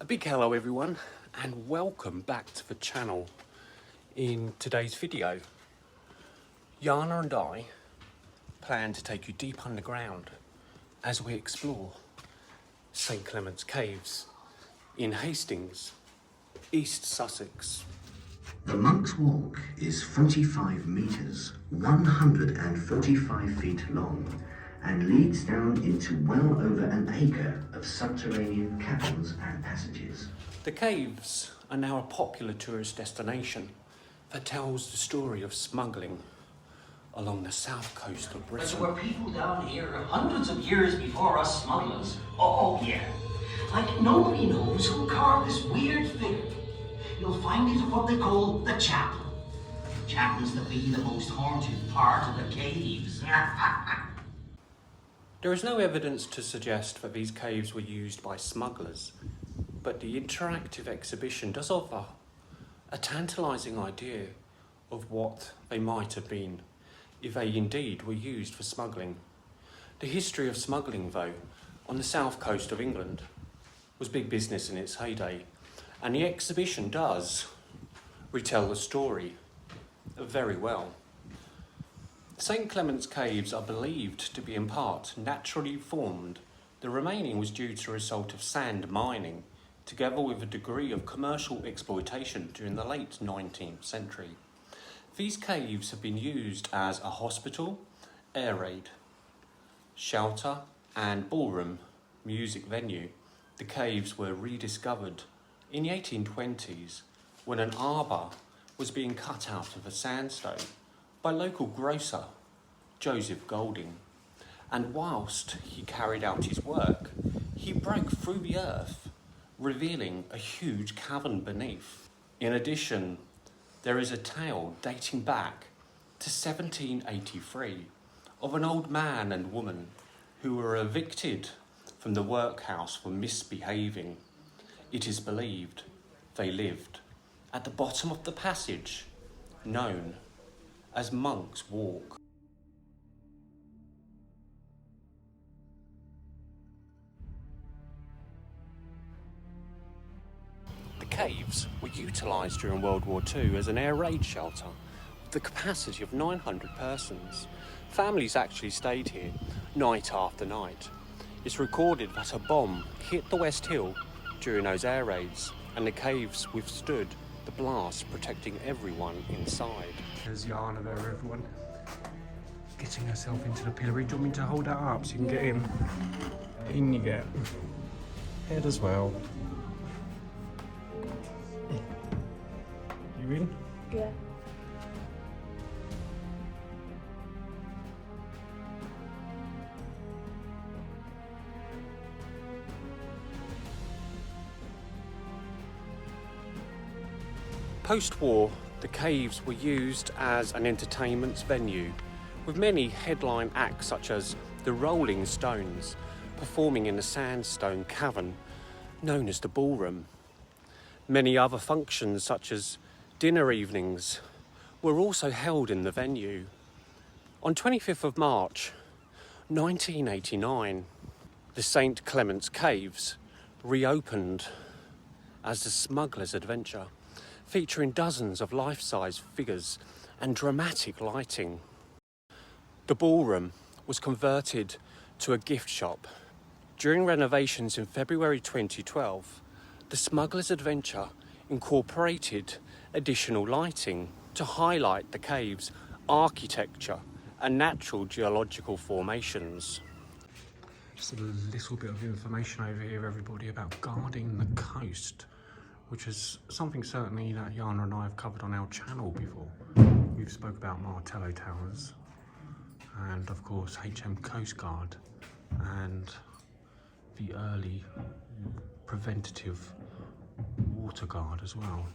A big hello everyone and welcome back to the channel. In today's video, Yana and I plan to take you deep underground as we explore St Clement's Caves in Hastings, East Sussex. The Monk's Walk is 45 metres, 145 feet long, and leads down into well over an acre of subterranean caverns and passages. The caves are now a popular tourist destination that tells the story of smuggling along the south coast of There Britain. were people down here hundreds of years before us smugglers. Oh yeah. Like nobody knows who carved this weird figure. You'll find it at what they call the chapel. Which happens to be the most haunted part of the caves. There is no evidence to suggest that these caves were used by smugglers, but the interactive exhibition does offer a tantalising idea of what they might have been if they indeed were used for smuggling. The history of smuggling, though, on the south coast of England was big business in its heyday, and the exhibition does retell the story very well. St Clement's Caves are believed to be in part naturally formed. The remaining was due to a result of sand mining, together with a degree of commercial exploitation during the late 19th century. These caves have been used as a hospital, air raid, shelter and ballroom music venue. The caves were rediscovered in the 1820s when an arbour was being cut out of a sandstone by local grocer Joseph Golding, and whilst he carried out his work, he broke through the earth, revealing a huge cavern beneath. In addition, there is a tale dating back to 1783 of an old man and woman who were evicted from the workhouse for misbehaving. It is believed they lived at the bottom of the passage known as Monk's Walk. The caves were utilised during World War II as an air raid shelter with the capacity of 900 persons. Families actually stayed here night after night. It's recorded that a bomb hit the West Hill during those air raids, and the caves withstood the blast, protecting everyone inside. There's Yana there, everyone. Getting herself into the pillory. Do you want me to hold that up so you can get in? In you get. Head as well. You in? Yeah. Post-war, the caves were used as an entertainment venue, with many headline acts such as the Rolling Stones performing in a sandstone cavern known as the Ballroom. Many other functions such as dinner evenings were also held in the venue. On 25th of March 1989, the St Clement's Caves reopened as the Smuggler's Adventure, featuring dozens of life-size figures and dramatic lighting. The ballroom was converted to a gift shop. During renovations in February 2012, the Smuggler's Adventure incorporated additional lighting to highlight the cave's architecture and natural geological formations. Just a little bit of information over here, everybody, about guarding the coast, which is something certainly that Yana and I have covered on our channel before. We've spoke about Martello Towers and of course HM Coast Guard and the early preventative water guard as well.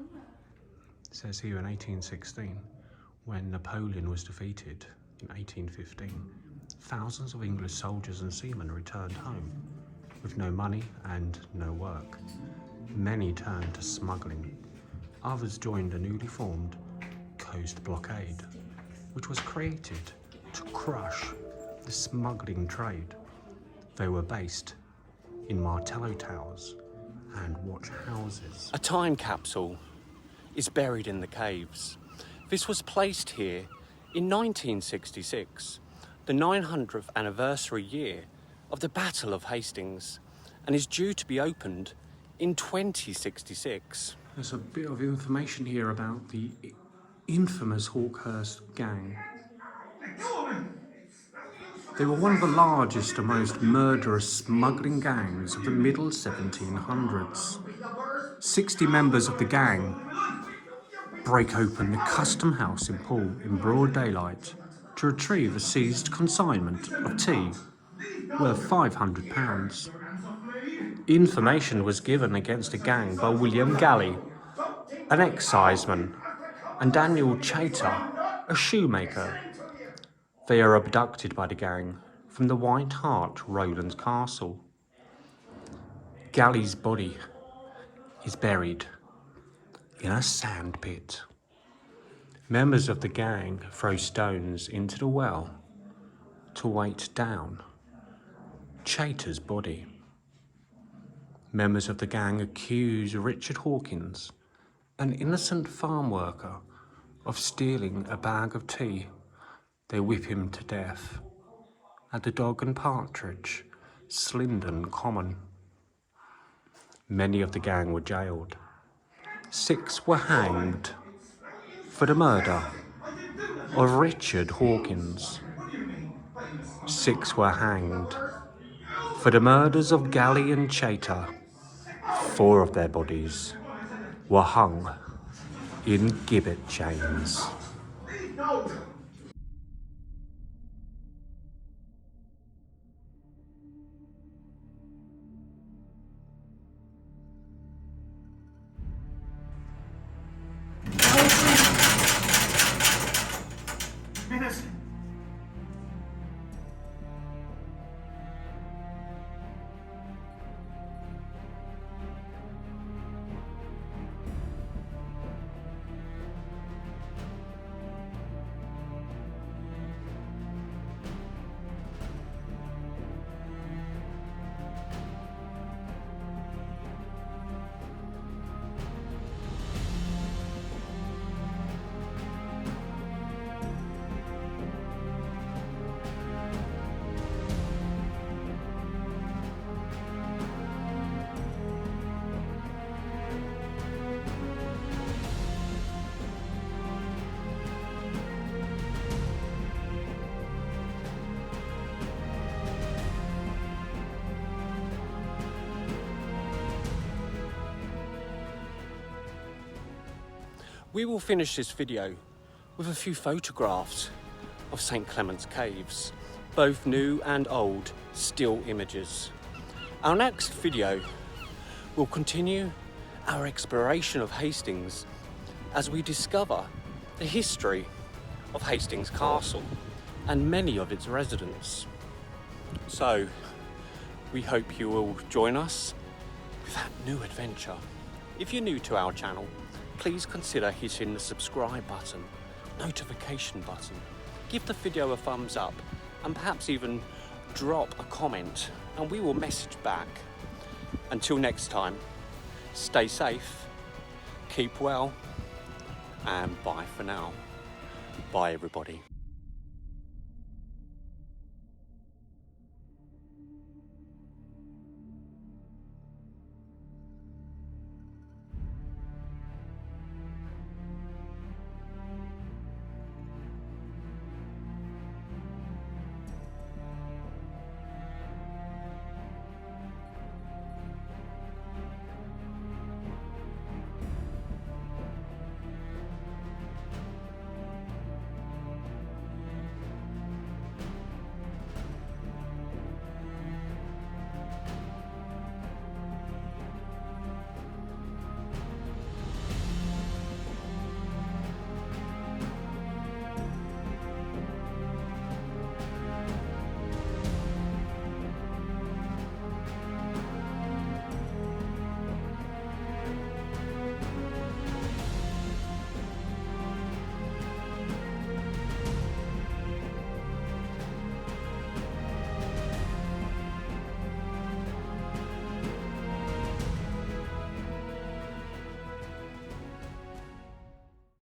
It says here in 1816, when Napoleon was defeated in 1815, thousands of English soldiers and seamen returned home with no money and no work. Many turned to smuggling. Others joined a newly formed Coast Blockade, which was created to crush the smuggling trade. They were based in Martello Towers and watch houses. A time capsule is buried in the caves. This was placed here in 1966, the 900th anniversary year of the Battle of Hastings, and is due to be opened in 2066. There's a bit of information here about the infamous Hawkhurst gang. They were one of the largest and most murderous smuggling gangs of the middle 1700s. 60 members of the gang break open the Custom House in Poole in broad daylight to retrieve a seized consignment of tea worth £500. Information was given against the gang by William Galley, an exciseman, and Daniel Chater, a shoemaker. They are abducted by the gang from the White Hart Rowlands Castle. Galley's body is buried in a sand pit. Members of the gang throw stones into the well to weight down Chater's body. Members of the gang accuse Richard Hawkins, an innocent farm worker, of stealing a bag of tea. They whip him to death at the Dog and Partridge, Slindon Common. Many of the gang were jailed. 6 were hanged for the murder of Richard Hawkins. 6 were hanged for the murders of Galley and Chater. 4 of their bodies were hung in gibbet chains. We will finish this video with a few photographs of St. Clement's Caves, both new and old still images. Our next video will continue our exploration of Hastings as we discover the history of Hastings Castle and many of its residents. So, we hope you will join us with that new adventure. If you're new to our channel, please consider hitting the subscribe button, notification button, give the video a thumbs up, and perhaps even drop a comment, and we will message back. Until next time, stay safe, keep well, and bye for now. Bye everybody.